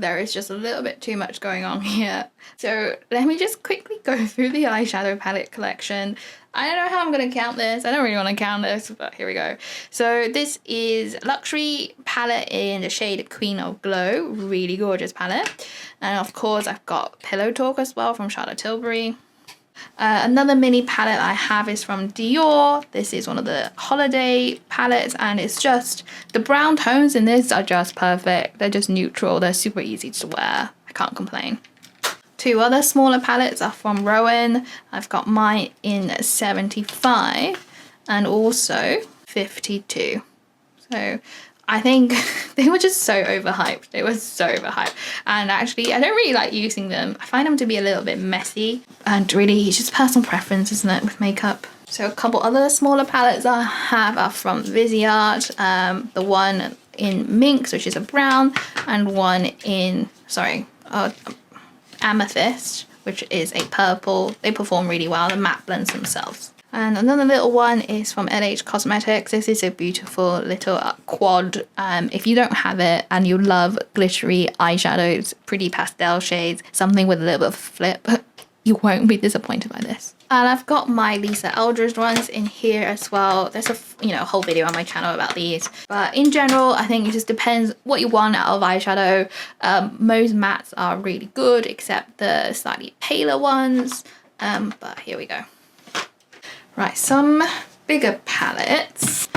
there is just a little bit too much going on here. So let me just quickly go through the eyeshadow palette collection. I don't know how I'm going to count this. I don't really want to count this, but here we go. So this is Luxury palette in the shade Queen of Glow. Really gorgeous palette. And of course, I've got Pillow Talk as well from Charlotte Tilbury. Another mini palette I have is from Dior. This is one of the holiday palettes, and it's just, the brown tones in this are just perfect. They're just neutral. They're super easy to wear. I can't complain. Two other smaller palettes are from Rowan. I've got mine in 75 and also 52. So I think they were just so overhyped. They were so overhyped. And actually, I don't really like using them. I find them to be a little bit messy. And really, it's just personal preference, isn't it, with makeup? So a couple other smaller palettes I have are from Viseart. The one in Minx, which is a brown, and one in, Amethyst, which is a purple. They perform really well. The matte blends themselves. And another little one is from LH Cosmetics. This is a beautiful little quad. If you don't have it and you love glittery eyeshadows, pretty pastel shades, something with a little bit of flip, you won't be disappointed by this. And I've got my Lisa Eldridge ones in here as well. There's a whole video on my channel about these. But in general, I think it just depends what you want out of eyeshadow. Most mattes are really good, except the slightly paler ones. But here we go. Right, some bigger palettes.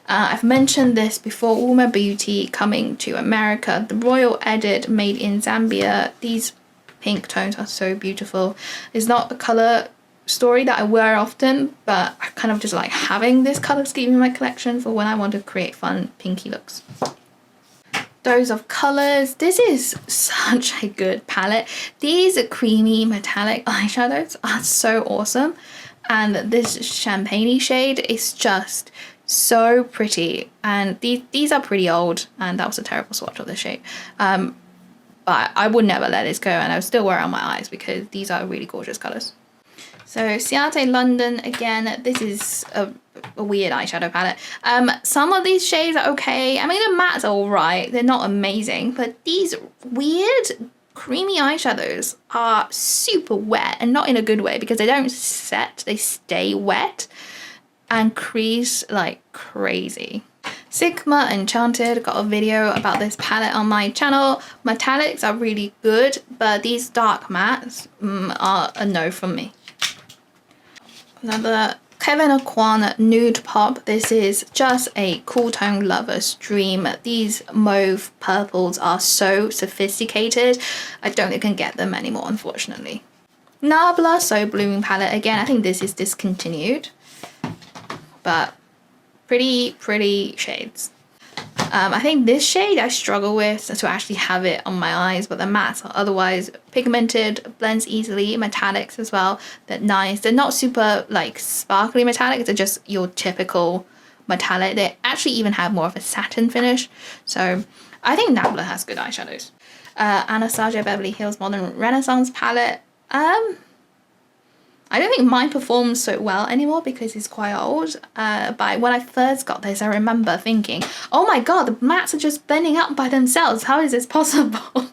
I've mentioned this before, Uma Beauty coming to America. The Royal Edit made in Zambia. These pink tones are so beautiful. It's not a colour story that I wear often, but I kind of just like having this colour scheme in my collection for when I want to create fun pinky looks. Dose of Colours. This is such a good palette. These creamy metallic eyeshadows are so awesome. And this champagne shade is just so pretty. And these are pretty old, and that was a terrible swatch of the shade. But I would never let this go, and I would still wear it on my eyes because these are really gorgeous colours. So Ciate London, again, this is a weird eyeshadow palette. Some of these shades are okay. I mean, the mattes are alright. They're not amazing, but these weird creamy eyeshadows are super wet, and not in a good way because they don't set, they stay wet and crease like crazy. Sigma Enchanted, got a video about this palette on my channel. Metallics are really good, but these dark mattes are a no from me. Another Kevyn Aucoin Nude Pop. This is just a cool tone lover's dream. These mauve purples are so sophisticated. I don't think I can get them anymore, unfortunately. Nabla So Blooming palette. Again, I think this is discontinued, but pretty shades. I think this shade I struggle with to actually have it on my eyes, but the mattes are otherwise pigmented, blends easily, metallics as well. They're nice. They're not super like sparkly metallics, they're just your typical metallic. They actually even have more of a satin finish. So I think Nabla has good eyeshadows. Anastasia Beverly Hills Modern Renaissance palette. I don't think mine performs so well anymore because it's quite old. But when I first got this, I remember thinking, oh my god, the mattes are just blending out by themselves. How is this possible?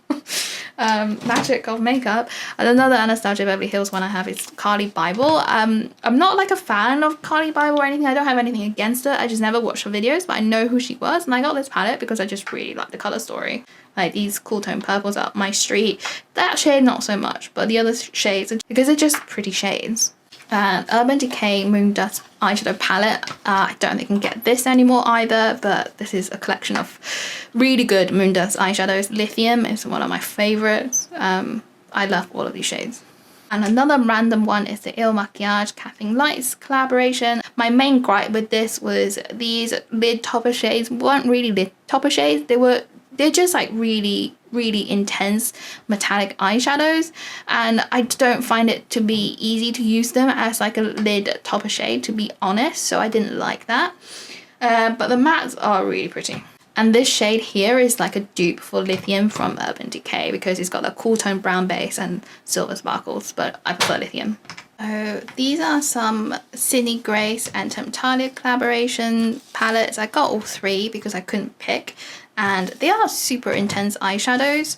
Magic of makeup. And another Anastasia Beverly Hills one I have is Carly Bible. I'm not like a fan of Carly Bible or anything. I don't have anything against her. I just never watched her videos, but I know who she was. And I got this palette because I just really like the colour story. Like these cool tone purples up my street. That shade not so much, but the other shades, because they're just pretty shades. And Urban Decay Moon Dust eyeshadow palette. I don't think I can get this anymore either, but this is a collection of really good Moon Dust eyeshadows. Lithium is one of my favourites. I love all of these shades. And another random one is the Il Makiage Caffeine Lights collaboration. My main gripe with this was these lid topper shades weren't really lid topper shades. They're just like really intense metallic eyeshadows, and I don't find it to be easy to use them as like a lid topper shade, to be honest, so I didn't like that. But the mattes are really pretty. And this shade here is like a dupe for Lithium from Urban Decay because it's got a cool tone brown base and silver sparkles, but I prefer Lithium. These are some Sydney Grace and Temptalia collaboration palettes. I got all three because I couldn't pick. and they are super intense eyeshadows.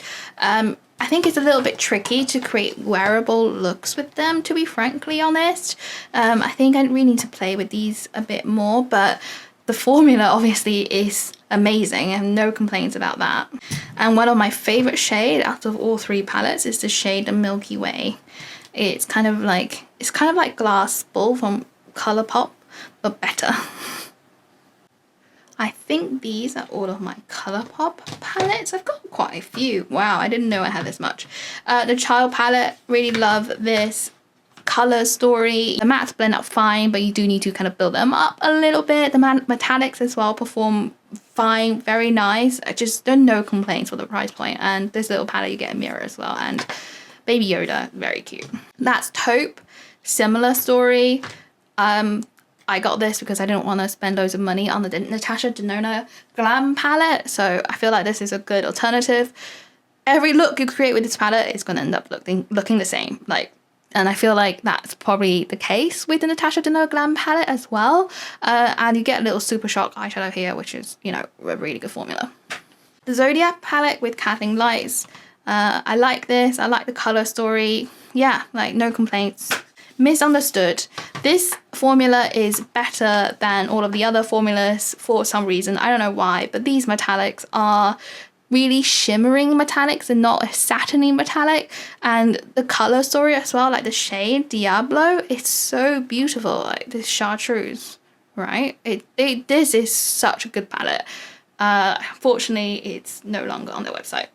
I think it's a little bit tricky to create wearable looks with them, to be frankly honest. I think I really need to play with these a bit more, but the formula obviously is amazing and no complaints about that. And one of my favorite shade out of all three palettes is the shade the Milky Way. It's kind of like Glass Ball from Colourpop, but better. I think these are all of my Colourpop palettes. I've got quite a few. Wow, I didn't know I had this much. The Child palette, really love this. Color Story. The mattes blend out fine, but you do need to kind of build them up a little bit. The metallics as well perform fine, very nice. I just don't no complaints for the price point. And this little palette, you get a mirror as well. And Baby Yoda, very cute. That's Taupe, similar story. I got this because I didn't want to spend loads of money on the Natasha Denona Glam palette, so I feel like this is a good alternative. Every look you create with this palette is going to end up looking the same, and I feel like that's probably the case with the Natasha Denona Glam palette as well. And you get a little Super Shock eyeshadow here, which is, you know, a really good formula. The Zodiac palette with Kathleen Lights. I like this. I like the color story. Yeah, like no complaints. Misunderstood. This formula is better than all of the other formulas for some reason. I don't know why, but these metallics are really shimmering metallics and not a satiny metallic. And the color story as well, like the shade Diablo, it's so beautiful. Like this chartreuse, right? This is such a good palette. Unfortunately, it's no longer on their website.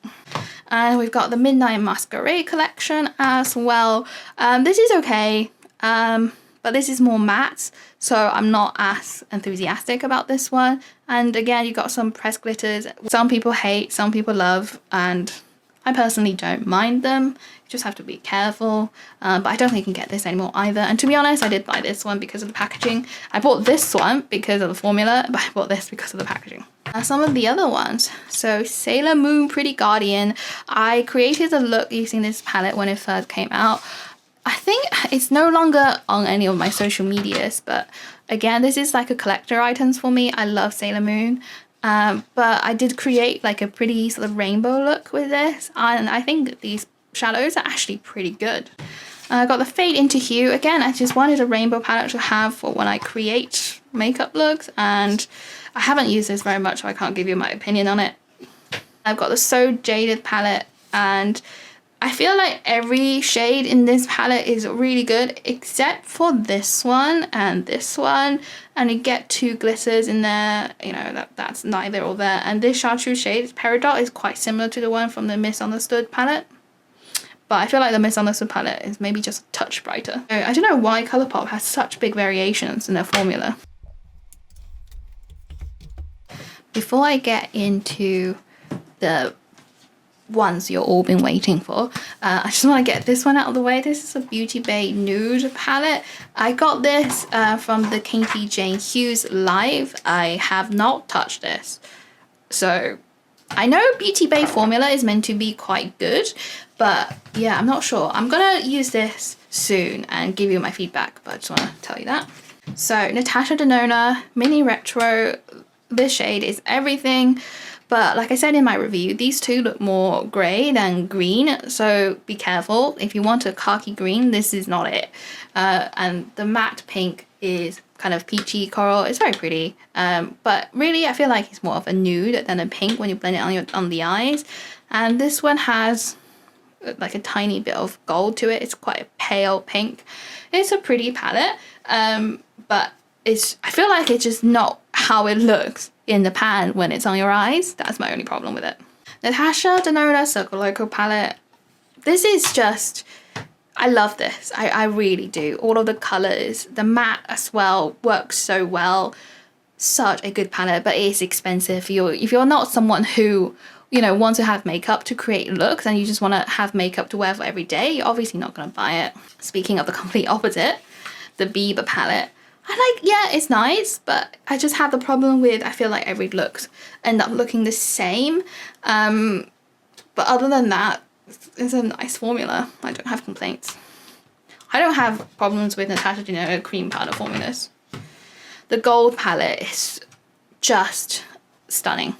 And we've got the Midnight Masquerade collection as well. This is okay, but this is more matte, so I'm not as enthusiastic about this one. And again, you got some pressed glitters. Some people hate, some people love, and I personally don't mind them. You just have to be careful. But I don't think you can get this anymore either. And to be honest, I did buy this one because of the packaging. I bought this one because of the formula, but I bought this because of the packaging. Some of the other ones. So Sailor Moon Pretty Guardian. I created a look using this palette when it first came out. I think it's no longer on any of my social medias, but again, this is like a collector items for me. I love Sailor Moon. But I did create like a pretty sort of rainbow look with this, and I think these shadows are actually pretty good. I got the Fade Into Hue. Again, I just wanted a rainbow palette to have for when I create makeup looks, and I haven't used this very much, so I can't give you my opinion on it. I've got the So Jaded palette, and I feel like every shade in this palette is really good except for this one, and you get two glitters in there, you know, that's neither or there. And this chartreuse shade, Peridot, is quite similar to the one from the Misunderstood palette, but I feel like the Misunderstood palette is maybe just a touch brighter. I don't know why Colourpop has such big variations in their formula. Before I get into the ones you're all been waiting for, I just want to get this one out of the way. This is a Beauty Bay Nude palette. I got this from the Katie Jane Hughes live. I have not touched this, so I know Beauty Bay formula is meant to be quite good, but yeah, I'm not sure. I'm gonna use this soon and give you my feedback, but I just want to tell you that. So Natasha Denona Mini Retro. This shade is everything, but like I said in my review, these two look more grey than green, so be careful. If you want a khaki green, this is not it. And the matte pink is kind of peachy coral. It's very pretty, but really I feel like it's more of a nude than a pink when you blend it on the eyes. And this one has like a tiny bit of gold to it. It's quite a pale pink. It's a pretty palette, but I feel like it's just not how it looks in the pan when it's on your eyes. That's my only problem with it. Natasha Denona Circle Loco palette. This is just, I love this. I really do. All of the colors, the matte as well works so well. Such a good palette, but it is expensive. If you're not someone who, you know, wants to have makeup to create looks and you just want to have makeup to wear for every day, you're obviously not going to buy it. Speaking of the complete opposite, the Bieber palette. Yeah, it's nice, but I just have the problem with, I feel like every looks end up looking the same. But other than that, it's a nice formula. I don't have complaints. I don't have problems with Natasha Denona cream powder formulas. The gold palette is just stunning.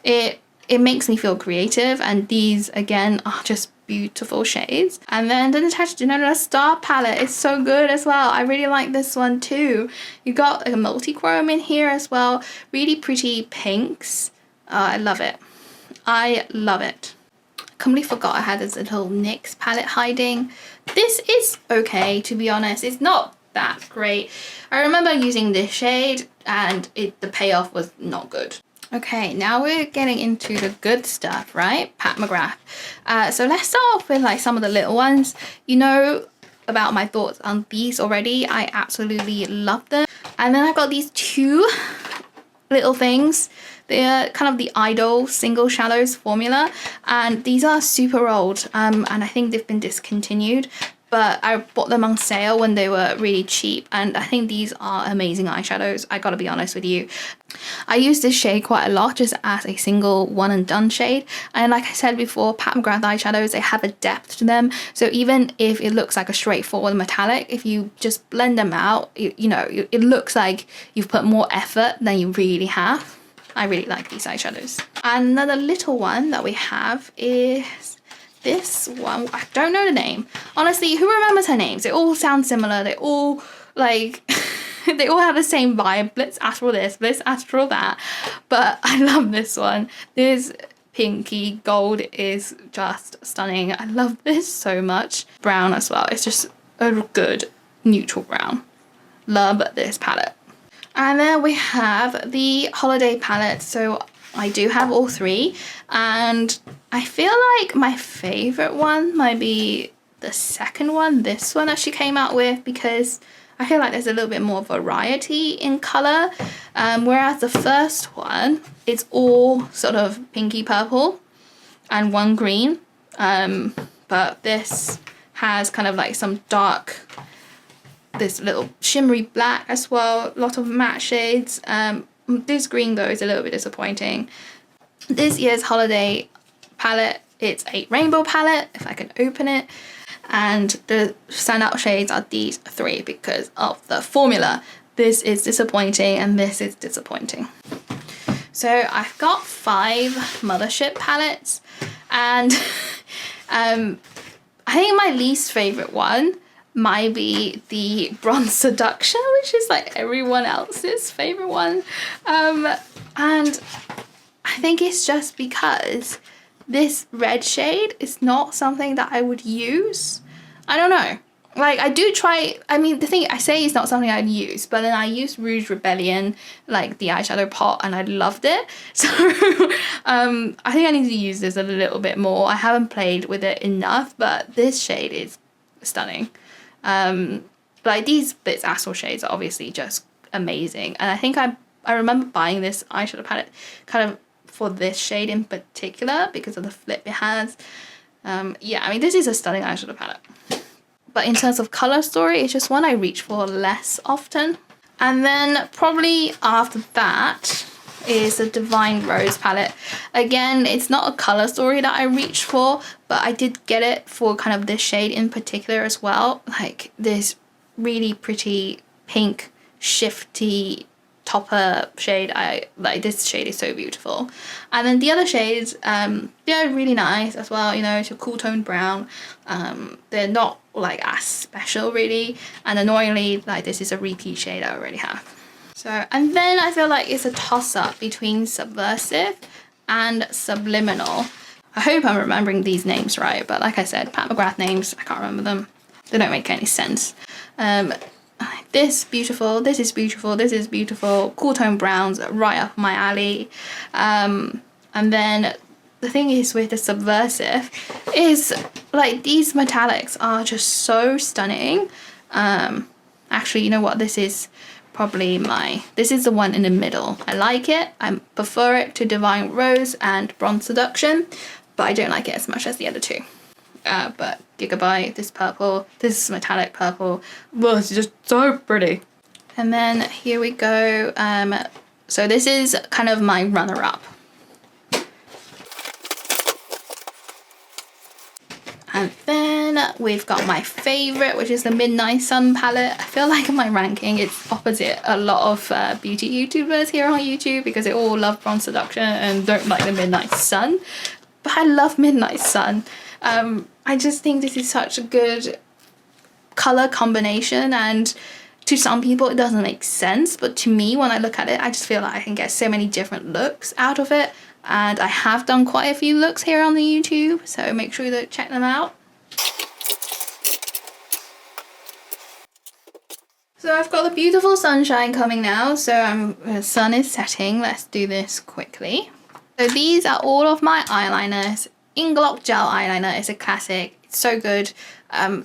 It it makes me feel creative, and these again are just beautiful shades. And then the Natasha Denona Star palette is so good as well. I really like this one too. You got like a multi-chrome in here as well, really pretty pinks. I love it. I love it. Completely forgot I had this little NYX palette hiding. This is okay, to be honest. It's not that great. I remember using this shade and the payoff was not good. Okay, now we're getting into the good stuff, right? Pat McGrath. So let's start off with like some of the little ones. You know about my thoughts on these already. I absolutely love them. And then I got these two little things. They're kind of the Idol Single Shadows formula, and these are super old, and I think they've been discontinued, but I bought them on sale when they were really cheap, and I think these are amazing eyeshadows. I gotta be honest with you. I use this shade quite a lot just as a single one and done shade, and like I said before, Pat McGrath eyeshadows, they have a depth to them, so even if it looks like a straightforward metallic, if you just blend them out, you know, it looks like you've put more effort than you really have. I really like these eyeshadows. And another little one that we have is this one. I don't know the name. Honestly, who remembers her names? They all sound similar. They all like, they all have the same vibe. Blitz Astral this, Blitz Astral that. But I love this one. This pinky gold is just stunning. I love this so much. Brown as well. It's just a good neutral brown. Love this palette. And then we have the holiday palette. So I do have all three, and I feel like my favorite one might be the second one, this one that she came out with, because I feel like there's a little bit more variety in color, whereas the first one, it's all sort of pinky purple and one green, but this has kind of like some dark, this little shimmery black as well, a lot of matte shades. This green though is a little bit disappointing. This year's holiday palette, it's a rainbow palette, if I can open it, and the standout shades are these three because of the formula. This is disappointing and this is disappointing. So I've got 5 Mothership palettes, and I think my least favorite one might be the Bronze Seduction, which is like everyone else's favorite one. And I think it's just because this red shade is not something that I would use. I don't know. Like, I do try, I mean, the thing I say it's not something I'd use, but then I used Rouge Rebellion, like the eyeshadow pot, and I loved it. So I think I need to use this a little bit more. I haven't played with it enough, but this shade is stunning. Like these Blitz Astral shades are obviously just amazing, and I think I remember buying this eyeshadow palette kind of for this shade in particular because of the flip it has. Yeah, I mean, this is a stunning eyeshadow palette, but in terms of color story, it's just one I reach for less often. And then probably after that is the Divine Rose palette. Again, it's not a color story that I reached for, but I did get it for kind of this shade in particular as well. Like this really pretty pink shifty topper shade. I like this shade is so beautiful. And then the other shades, they're really nice as well. You know, it's a cool toned brown. They're not like as special really, and annoyingly, like this is a repeat shade I already have. So, and then I feel like it's a toss-up between Subversive and Subliminal. I hope I'm remembering these names right, but like I said, Pat McGrath names, I can't remember them. They don't make any sense. This beautiful, this is beautiful, this is beautiful. Cool tone browns, right up my alley. And then the thing is with the Subversive is like these metallics are just so stunning. Actually, you know what, this is probably this is the one in the middle. I like it. I prefer it to Divine Rose and Bronze Seduction, but I don't like it as much as the other two. But Gigabyte, this purple, this metallic purple, well, it's just so pretty. And then here we go. So this is kind of my runner-up. And then we've got my favorite, which is the Midnight Sun palette. I feel like in my ranking it's opposite a lot of beauty YouTubers here on YouTube because they all love bronze seduction and don't like the Midnight Sun. But I love Midnight Sun. I just think this is such a good color combination, and to some people it doesn't make sense, but to me, when I look at it, I just feel like I can get so many different looks out of it. And I have done quite a few looks here on the YouTube, so make sure to check them out. So I've got the beautiful sunshine coming now, so the sun is setting. Let's do this quickly. So these are all of my eyeliners. Inkblock Gel Eyeliner is a classic. It's so good.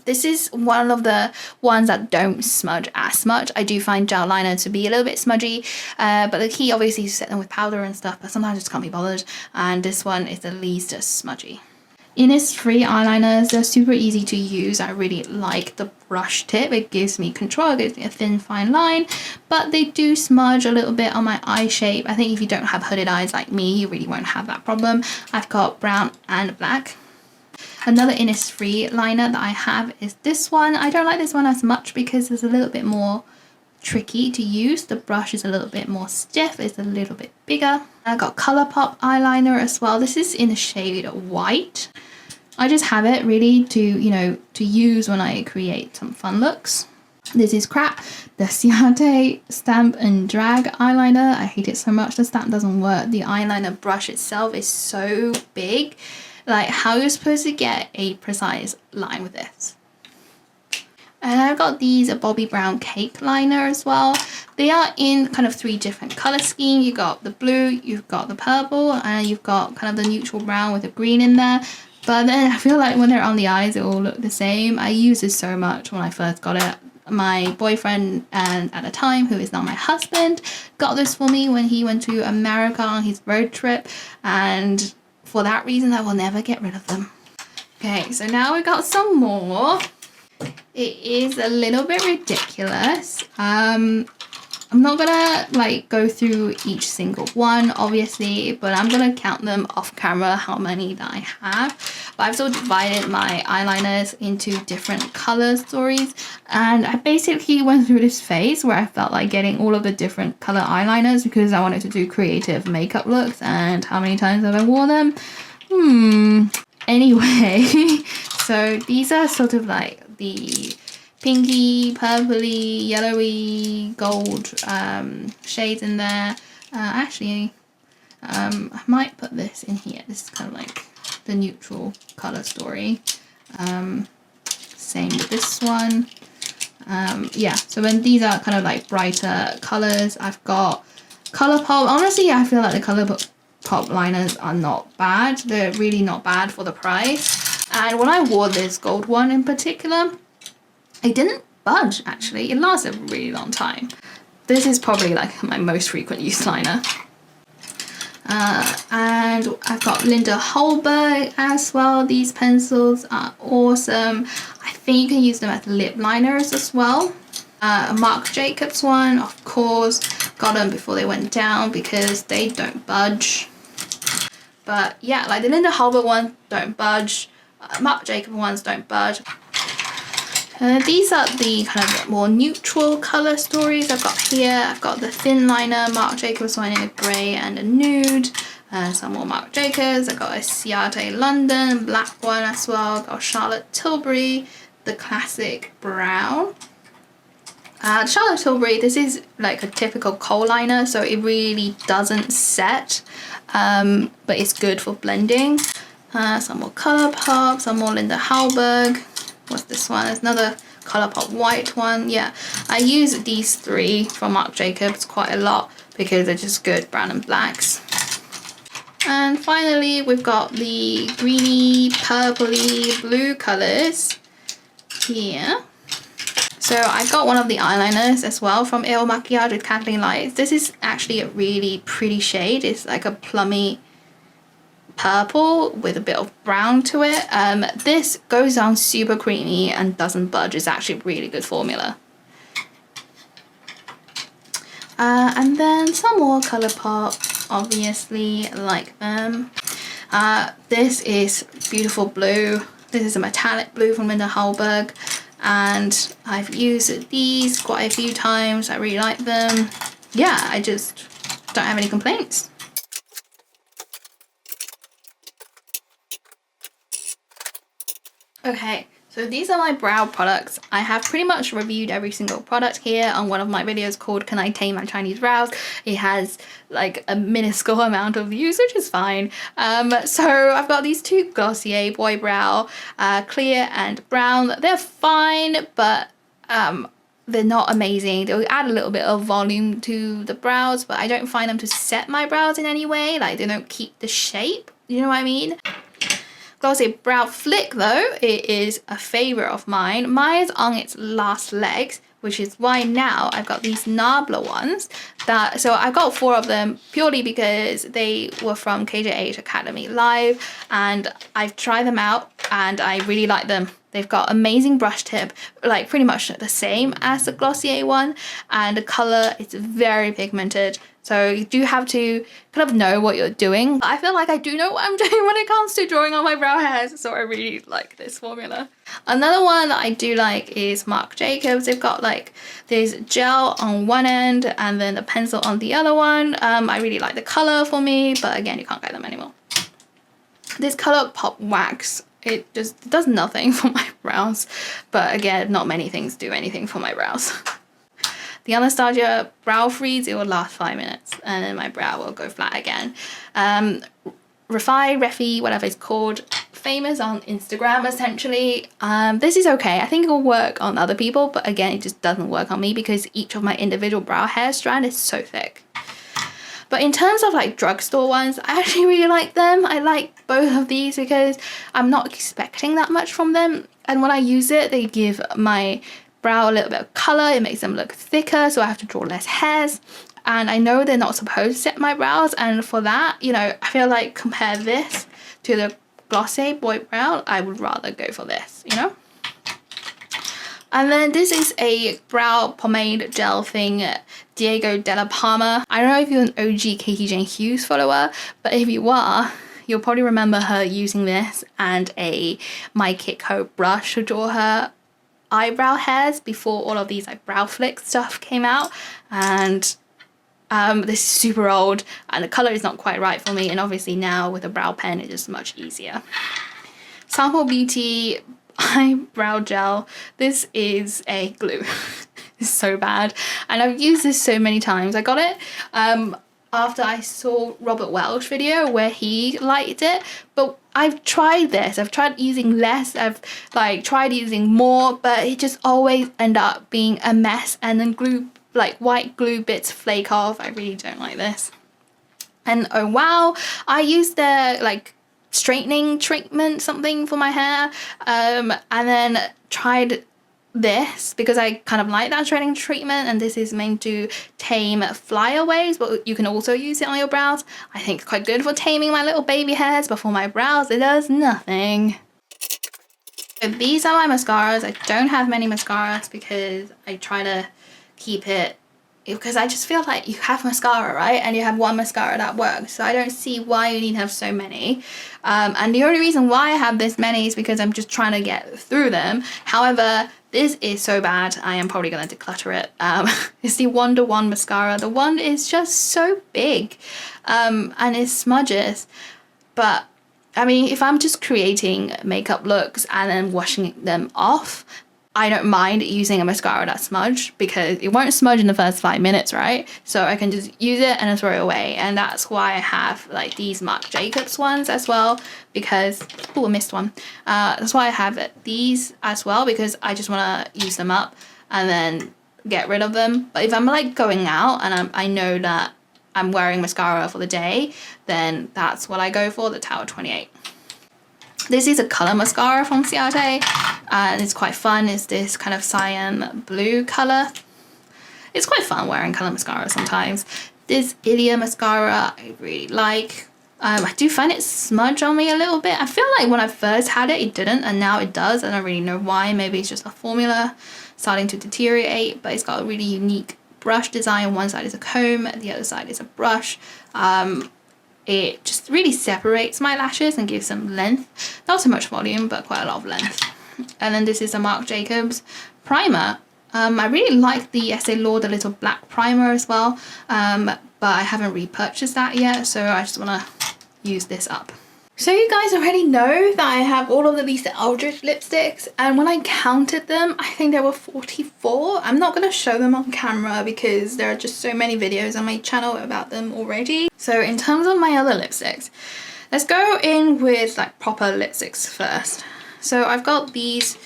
This is one of the ones that don't smudge as much. I do find gel liner to be a little bit smudgy, but the key obviously is to set them with powder and stuff, but sometimes I just can't be bothered, and this one is the least smudgy. Innisfree eyeliners, they're super easy to use. I really like the brush tip. It gives me control, it gives me a thin fine line, but they do smudge a little bit on my eye shape. I think if you don't have hooded eyes like me, you really won't have that problem. I've got brown and black. Another Innisfree liner that I have is this one. I don't like this one as much because it's a little bit more tricky to use. The brush is a little bit more stiff, it's a little bit bigger. I got Colourpop eyeliner as well. This is in the shade white. I just have it really to, you know, to use when I create some fun looks. This is crap. The Ciate Stamp and Drag eyeliner. I hate it so much. The stamp doesn't work. The eyeliner brush itself is so big. Like, how are you supposed to get a precise line with this? And I've got these Bobbi Brown cake liner as well. They are in kind of 3 different color schemes. You've got the blue, you've got the purple, and you've got kind of the neutral brown with the green in there. But then I feel like when they're on the eyes, they all look the same. I used this so much when I first got it. My boyfriend, and at the time, who is now my husband, got this for me when he went to America on his road trip, and for that reason, I will never get rid of them. Okay, so now we got some more. It is a little bit ridiculous. I'm not gonna like go through each single one, obviously, but I'm gonna count them off camera how many that I have. But I've sort of divided my eyeliners into different color stories, and I basically went through this phase where I felt like getting all of the different color eyeliners because I wanted to do creative makeup looks, and how many times have I worn them? Anyway, so these are sort of like the pinky, purpley, yellowy, gold shades in there. Actually, I might put this in here. This is kind of like the neutral color story. Same with this one. Yeah, so when these are kind of like brighter colors, I've got Colourpop. Honestly, I feel like the Colourpop liners are not bad. They're really not bad for the price. And when I wore this gold one in particular, it didn't budge actually. It lasted a really long time. This is probably like my most frequent use liner. And I've got Linda Holberg as well. These pencils are awesome. I think you can use them as lip liners as well. Marc Jacobs one, of course. Got them before they went down because they don't budge. But yeah, like the Linda Holberg ones don't budge. Marc Jacobs ones don't budge. These are the kind of more neutral color stories I've got here. I've got the thin liner, Marc Jacobs one in a grey and a nude. Some more Marc Jacobs. I've got a Ciate London black one as well. I've got Charlotte Tilbury, the classic brown. Charlotte Tilbury, this is like a typical kohl liner, so it really doesn't set, but it's good for blending. Some more Colourpop, some more Linda Holberg. What's this one? There's another Colourpop white one. Yeah, I use these 3 from Marc Jacobs quite a lot because they're just good brown and blacks. And finally, we've got the greeny, purpley, blue colors here. So I got one of the eyeliners as well from Il Makiage with Kathleen Lights. This is actually a really pretty shade. It's like a plummy purple with a bit of brown to it. This goes down super creamy and doesn't budge. It's actually a really good formula. And then some more Colourpop, obviously, like them. This is beautiful blue. This is a metallic blue from Linda Hallberg, and I've used these quite a few times. I really like them. Yeah, I just don't have any complaints. Okay, so these are my brow products. I have pretty much reviewed every single product here on one of my videos called Can I Tame My Chinese Brows? It has like a minuscule amount of views, which is fine. So I've got these two Glossier Boy Brow, clear and brown. They're fine, but they're not amazing. They'll add a little bit of volume to the brows, but I don't find them to set my brows in any way. Like, they don't keep the shape, you know what I mean? Glossier Brow Flick though, it is a favourite of mine. Mine is on its last legs, which is why now I've got these Nabla ones. So I got 4 of them purely because they were from KJH Academy Live, and I've tried them out and I really like them. They've got amazing brush tip, like pretty much the same as the Glossier one, and the colour is very pigmented. So you do have to kind of know what you're doing. I feel like I do know what I'm doing when it comes to drawing on my brow hairs, so I really like this formula. Another one that I do like is Marc Jacobs. They've got like this gel on one end and then a pencil on the other one. I really like the colour for me, but again, you can't get them anymore. This Colourpop wax, it just does nothing for my brows, but again, not many things do anything for my brows. The Anastasia Brow Freeze, it will last 5 minutes and then my brow will go flat again. Refi, whatever it's called, famous on Instagram essentially. This is okay. I think it will work on other people, but again, it just doesn't work on me because each of my individual brow hair strand is so thick. But in terms of like drugstore ones, I actually really like them. I like both of these because I'm not expecting that much from them. And when I use it, they give my brow a little bit of colour. It makes them look thicker, so I have to draw less hairs. And I know they're not supposed to set my brows. And for that, you know, I feel like compare this to the Glossier Boy Brow, I would rather go for this, you know? And then this is a brow pomade gel thing, Diego Della Palma. I don't know if you're an OG Katie Jane Hughes follower, but if you are, you'll probably remember her using this and a My Kit Co brush to draw her eyebrow hairs before all of these like brow flick stuff came out. And this is super old and the colour is not quite right for me, and obviously now with a brow pen it is much easier. Sample Beauty eyebrow gel. This is a glue. It's so bad and I've used this so many times. I got it after I saw Robert Welch video where he liked it, but I've tried this. I've tried using less, I've like tried using more, but it just always end up being a mess and then glue, like white glue bits flake off. I really don't like this. And oh wow, I used their like straightening treatment something for my hair, and then tried this because I kind of like that straightening treatment, and this is meant to tame flyaways, but you can also use it on your brows. I think it's quite good for taming my little baby hairs, but for my brows it does nothing. So these are my mascaras. I don't have many mascaras because I try to keep it, because I just feel like you have mascara, right? And you have one mascara that works. So I don't see why you need to have so many. And the only reason why I have this many is because I'm just trying to get through them. However, this is so bad, I am probably going to declutter it. It's the Wonder One mascara. The one is just so big and it smudges. But I mean, if I'm just creating makeup looks and then washing them off, I don't mind using a mascara that smudge because it won't smudge in the first 5 minutes, right? So I can just use it and throw it away. And that's why I have like these Marc Jacobs ones as well, because, oh, I missed one. That's why I have these as well, because I just want to use them up and then get rid of them. But if I'm like going out and I know that I'm wearing mascara for the day, then that's what I go for, the Tower 28. This is a colour mascara from Ciate, and it's quite fun. It's this kind of cyan blue colour. It's quite fun wearing colour mascara sometimes. This Ilia mascara I really like. I do find it smudge on me a little bit. I feel like when I first had it, it didn't, and now it does. I don't really know why. Maybe it's just a formula starting to deteriorate, but it's got a really unique brush design. One side is a comb, the other side is a brush. it just really separates my lashes and gives them length. Not so much volume, but quite a lot of length. And then this is a Marc Jacobs primer. I really like the Estee Lauder little black primer as well, but I haven't repurchased that yet, so I just want to use this up. So you guys already know that I have all of the Lisa Eldridge lipsticks, and when I counted them, I think there were 44. I'm not going to show them on camera because there are just so many videos on my channel about them already. So in terms of my other lipsticks, let's go in with like proper lipsticks first. So I've got these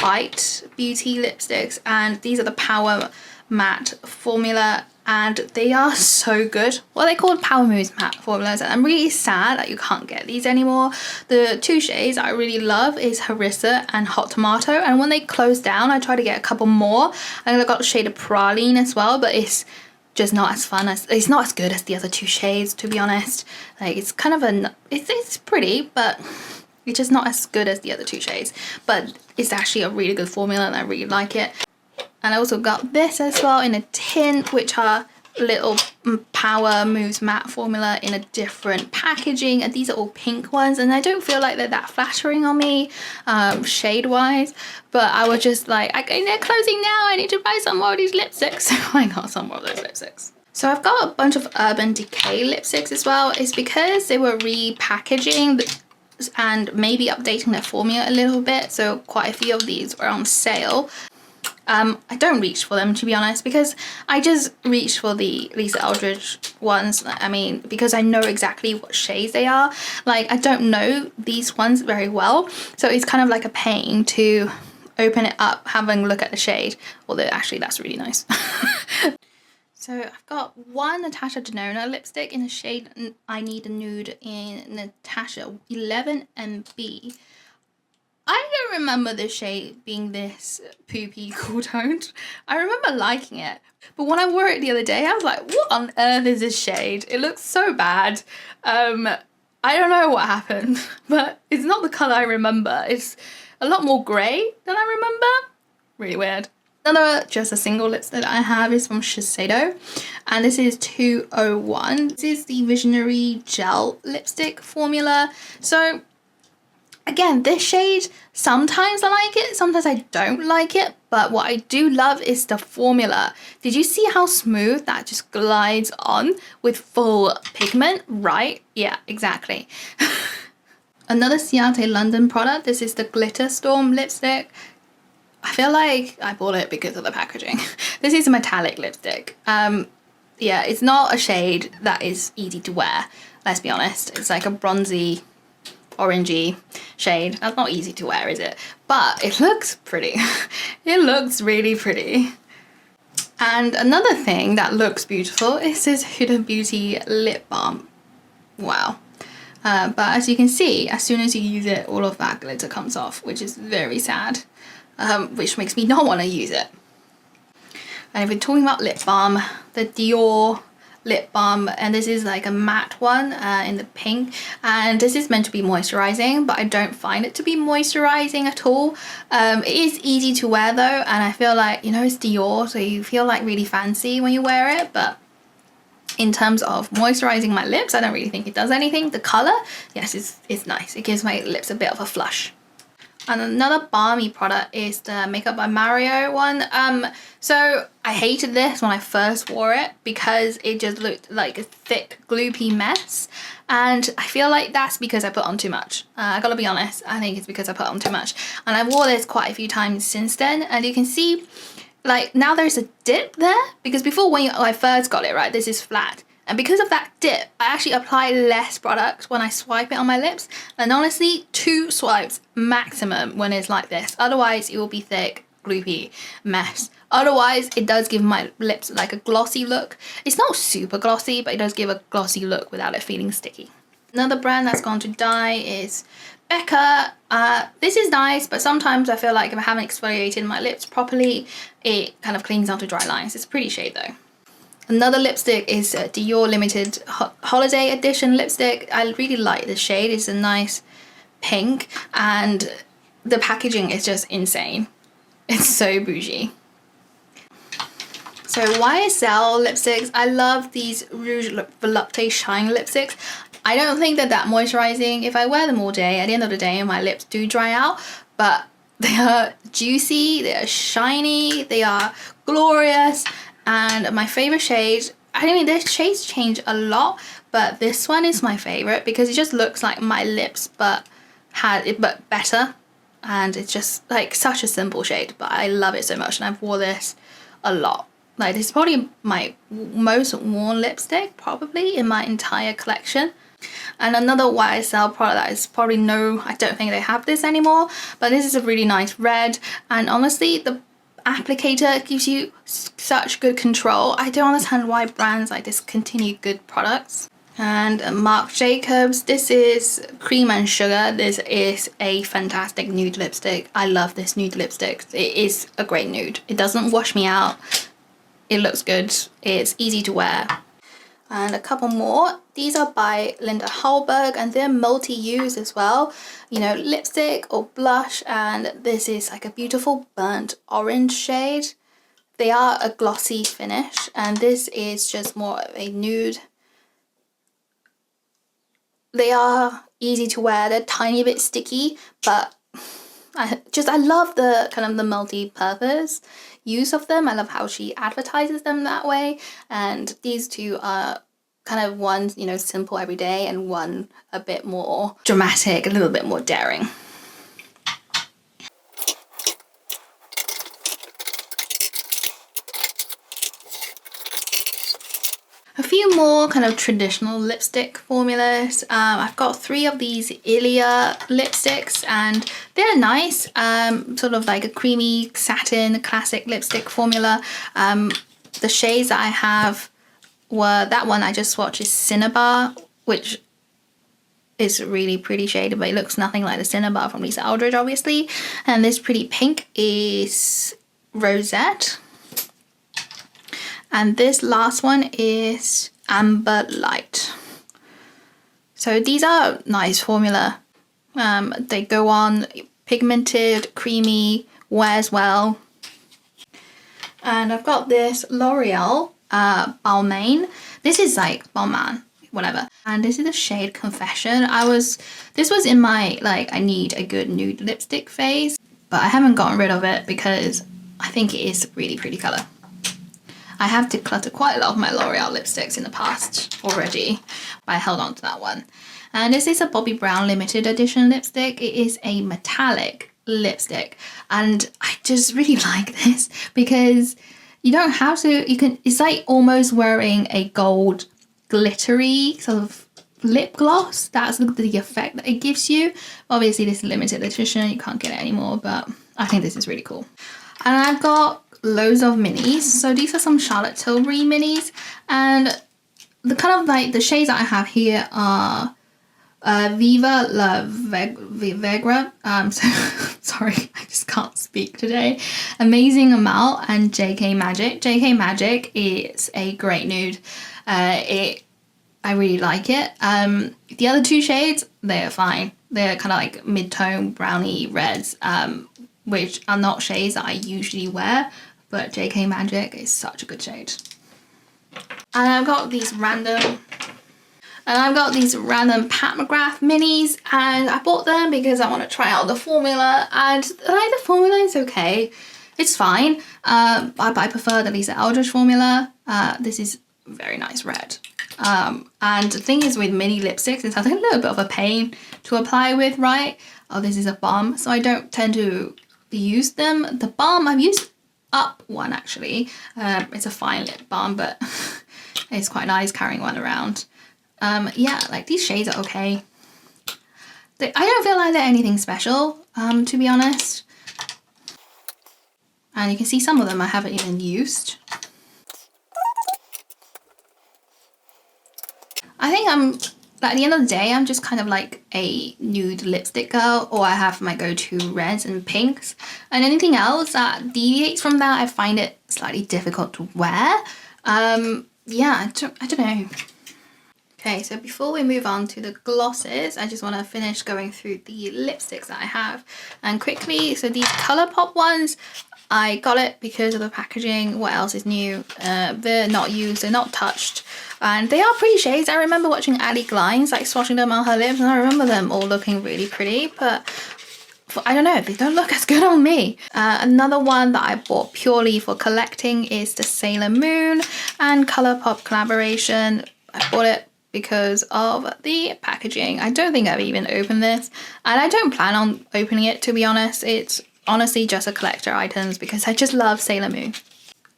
Bite Beauty lipsticks, and these are the Power Matte formula, and they are so good. Well, they're called Power Moves Matte formulas, and I'm really sad that you can't get these anymore. The two shades I really love is Harissa and Hot Tomato, and when they closed down I tried to get a couple more, and I got the shade of Praline as well, but it's just not as fun as, it's not as good as the other two shades, to be honest. Like, it's kind of a, it's pretty, but it's just not as good as the other two shades, but it's actually a really good formula and I really like it. And I also got this as well in a tin, which are little Power Moves Matte formula in a different packaging, and these are all pink ones, and I don't feel like they're that flattering on me shade wise, but I was just like, they're closing now, I need to buy some more of these lipsticks. So I got some more of those lipsticks. So I've got a bunch of Urban Decay lipsticks as well. It's because they were repackaging and maybe updating their formula a little bit, so quite a few of these were on sale. I don't reach for them, to be honest, because I just reach for the Lisa Eldridge ones. I mean, because I know exactly what shades they are. Like, I don't know these ones very well, so it's kind of like a pain to open it up, having a look at the shade, although actually that's really nice. So I've got one Natasha Denona lipstick in the shade I Need a Nude in Natasha 11MB. I don't remember this shade being this poopy cool toned. I remember liking it, but when I wore it the other day, I was like, what on earth is this shade? It looks so bad. I don't know what happened, but it's not the colour I remember. It's a lot more grey than I remember. Really weird. Another just a single lipstick that I have is from Shiseido, and this is 201. This is the Visionary Gel Lipstick formula. So again, this shade, sometimes I like it, sometimes I don't like it, but what I do love is the formula. Did you see how smooth that just glides on with full pigment? Right? Yeah, exactly. Another Ciate London product, this is the Glitter Storm lipstick. I feel like I bought it because of the packaging. This is a metallic lipstick. Yeah, it's not a shade that is easy to wear, let's be honest. It's like a bronzy, orangey shade. That's not easy to wear, is it? But it looks pretty. It looks really pretty. And another thing that looks beautiful is this Huda Beauty lip balm. Wow. But as you can see, as soon as you use it, all of that glitter comes off, which is very sad. Which makes me not want to use it. And if we're talking about lip balm, the Dior lip balm, and this is like a matte one in the pink, and this is meant to be moisturizing, but I don't find it to be moisturizing at all. It is easy to wear though, and I feel like, you know, it's Dior, so you feel like really fancy when you wear it, but in terms of moisturizing my lips, I don't really think it does anything. The color, yes, it's nice. It gives my lips a bit of a flush. And another balmy product is the Makeup by Mario one. So I hated this when I first wore it because it just looked like a thick, gloopy mess. And I feel like that's because I put on too much. I gotta be honest, I think it's because I put on too much. And I wore this quite a few times since then. And you can see, like, now there's a dip there. Because before, when I first got it, right, this is flat. And because of that dip, I actually apply less product when I swipe it on my lips. And honestly, 2 swipes maximum when it's like this. Otherwise, it will be thick, gloopy mess. Otherwise, it does give my lips like a glossy look. It's not super glossy, but it does give a glossy look without it feeling sticky. Another brand that's gone to die is Becca. This is nice, but sometimes I feel like if I haven't exfoliated my lips properly, it kind of clings onto dry lines. It's a pretty shade though. Another lipstick is Dior Limited Holiday Edition lipstick. I really like this shade. It's a nice pink, and the packaging is just insane. It's so bougie. So YSL lipsticks. I love these Rouge Volupté Shine lipsticks. I don't think they're that moisturizing. If I wear them all day, at the end of the day, my lips do dry out, but they are juicy, they are shiny, they are glorious, and my favorite shade, I mean, their shades change a lot, but this one is my favorite because it just looks like my lips, but better, and it's just like such a simple shade, but I love it so much, and I've wore this a lot. Like, this is probably my most worn lipstick, probably, in my entire collection. And another YSL product that is probably I don't think they have this anymore, but this is a really nice red, and honestly, the applicator gives you such good control. I don't understand why brands like discontinue good products. And Marc Jacobs, this is Cream and Sugar. This is a fantastic nude lipstick. I love this nude lipstick. It is a great nude. It doesn't wash me out. It looks good. It's easy to wear. And a couple more. These are by Linda Hallberg, and they're multi-use as well. You know, lipstick or blush, and this is like a beautiful burnt orange shade. They are a glossy finish, and this is just more of a nude. They are easy to wear. They're a tiny bit sticky, but I love the kind of the multi-purpose use of them. I love how she advertises them that way, and these two are kind of one, you know, simple everyday, and one a bit more dramatic, a little bit more daring. A few more kind of traditional lipstick formulas. I've got 3 of these Ilia lipsticks, and they're nice. Sort of like a creamy satin classic lipstick formula. The shades that I have were, that one I just swatched is Cinnabar, which is a really pretty shade, but it looks nothing like the Cinnabar from Lisa Eldridge, obviously. And this pretty pink is Rosette. And this last one is Amber Light. So these are nice formula. They go on pigmented, creamy, wears well. And I've got this L'Oreal Balmain. This is like Balmain, whatever. And this is the shade Confession. This was in my like I need a good nude lipstick phase, but I haven't gotten rid of it because I think it is a really pretty color. I have decluttered quite a lot of my L'Oreal lipsticks in the past already, but I held on to that one. And this is a Bobbi Brown limited edition lipstick. It is a metallic lipstick, and I just really like this because you don't have to, it's like almost wearing a gold glittery sort of lip gloss. That's the effect that it gives you. Obviously this is limited edition, you can't get it anymore, but I think this is really cool. And I've got loads of minis. So these are some Charlotte Tilbury minis, and the kind of like the shades that I have here are Viva La Vegra. Sorry, I just can't speak today. Amazing Amal and JK Magic. JK Magic is a great nude. I really like it. The other 2 shades, they're fine. They're kind of like mid-tone brownie reds, which are not shades that I usually wear, but JK Magic is such a good shade. And I've got these random Pat McGrath minis, and I bought them because I want to try out the formula, and like the formula is okay. It's fine. I prefer the Lisa Eldridge formula. This is very nice red. And the thing is with mini lipsticks, it's a little bit of a pain to apply with, right? Oh, this is a balm, so I don't tend to use them. The balm, I've used Up one actually. It's a fine lip balm, but it's quite nice carrying one around. Yeah, like these shades are okay. I don't feel like they're anything special, to be honest. And you can see some of them I haven't even used. I think at the end of the day, I'm just kind of like a nude lipstick girl, or I have my go-to reds and pinks. And anything else that deviates from that, I find it slightly difficult to wear. Yeah, I don't know. Okay, so before we move on to the glosses, I just want to finish going through the lipsticks that I have. And quickly, so these Colourpop ones, I got it because of the packaging. What else is new? They're not used, they're not touched. And they are pretty shades. I remember watching Ali Glines, like swatching them on her lips, and I remember them all looking really pretty, but I don't know, they don't look as good on me. Another one that I bought purely for collecting is the Sailor Moon and Colourpop collaboration. I bought it because of the packaging. I don't think I've even opened this, and I don't plan on opening it, to be honest. It's honestly just a collector items because I just love Sailor Moon.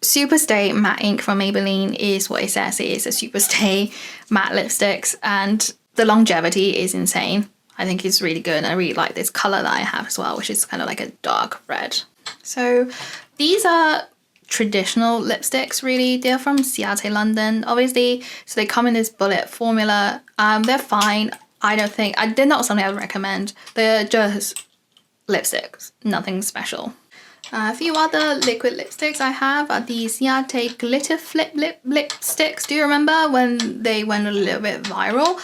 Superstay matte ink from Maybelline is what it says. It is a Superstay matte lipsticks, and the longevity is insane. I think it's really good, and I really like this color that I have as well, which is kind of like a dark red. So these are traditional lipsticks, really. They're from Ciate London, obviously, so they come in this bullet formula. They're fine. I don't think they're not something I would recommend. They're just lipsticks, nothing special. A few other liquid lipsticks I have are the Ciate Glitter Flip lipsticks. Do you remember when they went a little bit viral?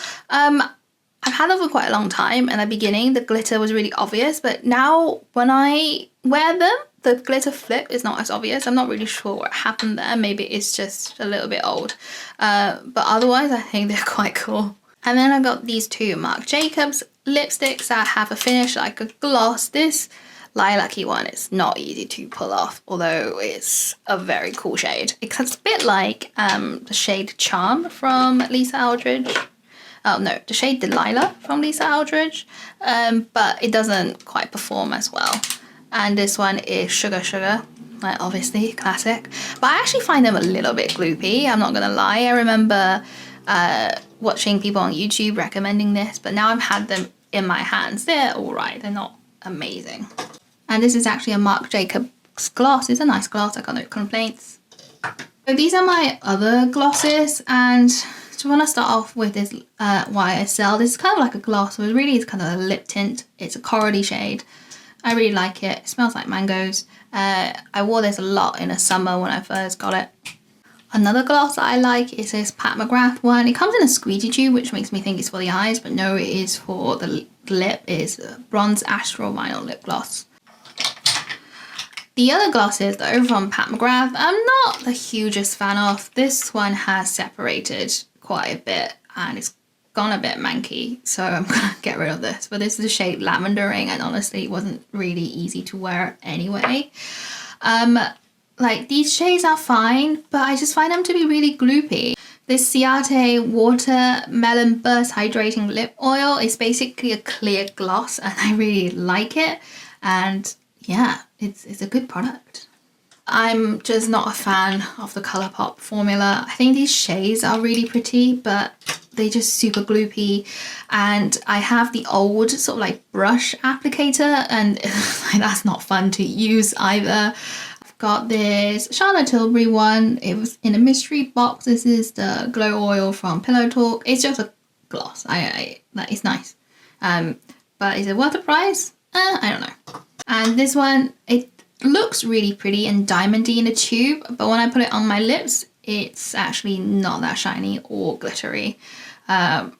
I've had them for quite a long time, and at the beginning the glitter was really obvious, but now when I wear them, the glitter flip is not as obvious. I'm not really sure what happened there. Maybe it's just a little bit old. But otherwise I think they're quite cool. And then I got these two Marc Jacobs lipsticks that have a finish like a gloss. This lilac-y one is not easy to pull off, although it's a very cool shade. It's a bit like the shade Charm from Lisa Eldridge. Oh no, the shade Delilah from Lisa Eldridge, but it doesn't quite perform as well. And this one is Sugar Sugar, obviously classic, but I actually find them a little bit gloopy, I'm not gonna lie. I remember watching people on YouTube recommending this, but now I've had them in my hands. They're alright, they're not amazing. And this is actually a Marc Jacobs gloss. It's a nice gloss, I got no complaints. So these are my other glosses, and so I want to start off with this YSL. This is kind of like a gloss, but really it's kind of a lip tint. It's a corally shade. I really like it. It smells like mangoes. I wore this a lot in the summer when I first got it. Another gloss that I like is this Pat McGrath one. It comes in a squeegee tube, which makes me think it's for the eyes, but no, it is for the lip. It's a Bronze Astral Vinyl Lip Gloss. The other glosses though from Pat McGrath, I'm not the hugest fan of. This one has separated quite a bit and it's gone a bit manky, so I'm gonna get rid of this. But this is the shade Lavender Ring, and honestly it wasn't really easy to wear anyway. Like these shades are fine, but I just find them to be really gloopy. This Ciate Watermelon Burst Hydrating Lip Oil is basically a clear gloss, and I really like it, and yeah, it's a good product. I'm just not a fan of the Colourpop formula. I think these shades are really pretty, but they're just super gloopy. And I have the old sort of like brush applicator, and that's not fun to use either. I've got this Charlotte Tilbury one. It was in a mystery box. This is the Glow Oil from Pillow Talk. It's just a gloss. It's nice. But is it worth the price? I don't know. And this one, it looks really pretty and diamondy in the tube, but when I put it on my lips, it's actually not that shiny or glittery. But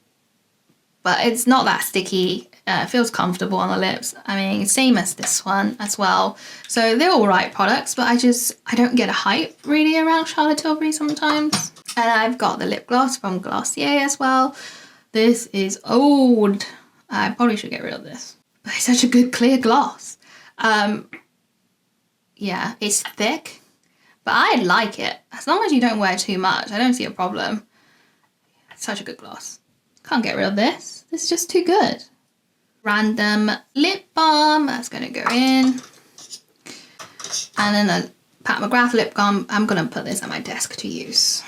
it's not that sticky. It feels comfortable on the lips. I mean, same as this one as well. So they're all right products, but I don't get a hype really around Charlotte Tilbury sometimes. And I've got the lip gloss from Glossier as well. This is old. I probably should get rid of this, but it's such a good clear gloss. Yeah, it's thick, but I like it. As long as you don't wear too much, I don't see a problem. It's such a good gloss. Can't get rid of this. This is just too good. Random lip balm, that's gonna go in. And then the Pat McGrath lip balm, I'm gonna put this on my desk to use.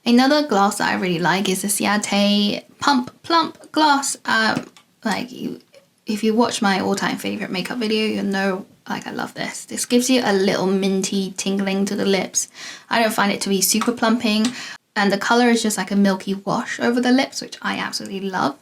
Another gloss that I really like is the Ciate Pump Plump gloss. If you watch my all-time favorite makeup video, you'll know I love this. This gives you a little minty tingling to the lips. I don't find it to be super plumping, and the color is just like a milky wash over the lips, which I absolutely love.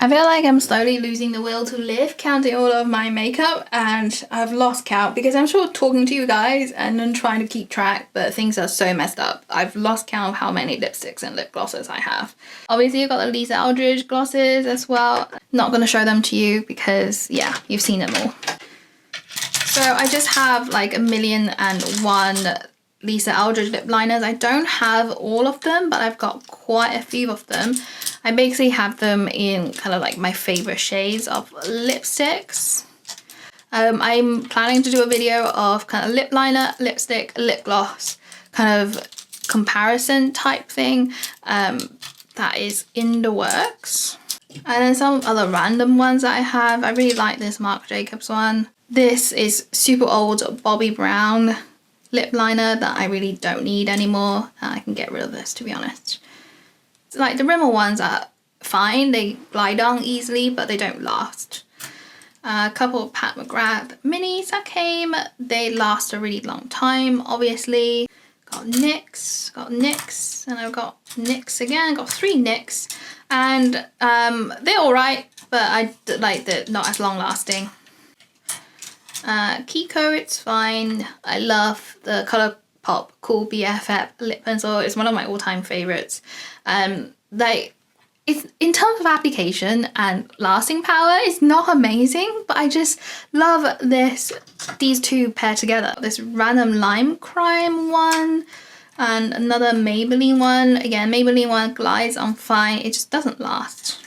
I feel like I'm slowly losing the will to live, counting all of my makeup, and I've lost count because I'm sure talking to you guys and then trying to keep track, but things are so messed up. I've lost count of how many lipsticks and lip glosses I have. Obviously, I've got the Lisa Eldridge glosses as well. Not going to show them to you because, yeah, you've seen them all. So I just have like 1,000,001 Lisa Eldridge lip liners. I don't have all of them, but I've got quite a few of them. I basically have them in kind of like my favorite shades of lipsticks. I'm planning to do a video of kind of lip liner, lipstick, lip gloss, kind of comparison type thing. That is in the works. And then some other random ones that I have. I really like this Marc Jacobs one. This is super old Bobbi Brown lip liner that I really don't need anymore. I can get rid of this, to be honest. It's like the Rimmel ones are fine. They glide on easily, but they don't last. A couple of Pat McGrath minis that came. They last a really long time, obviously. Got NYX, and I've got NYX again. Got 3 NYX, and they're alright, but they're not as long lasting. Kiko, it's fine. I love the Colourpop Cool BFF lip pencil. It's one of my all-time favorites. It's in terms of application and lasting power, it's not amazing, but I just love these two paired together. This random Lime Crime one and another Maybelline one. Again, Maybelline one glides on fine. It just doesn't last.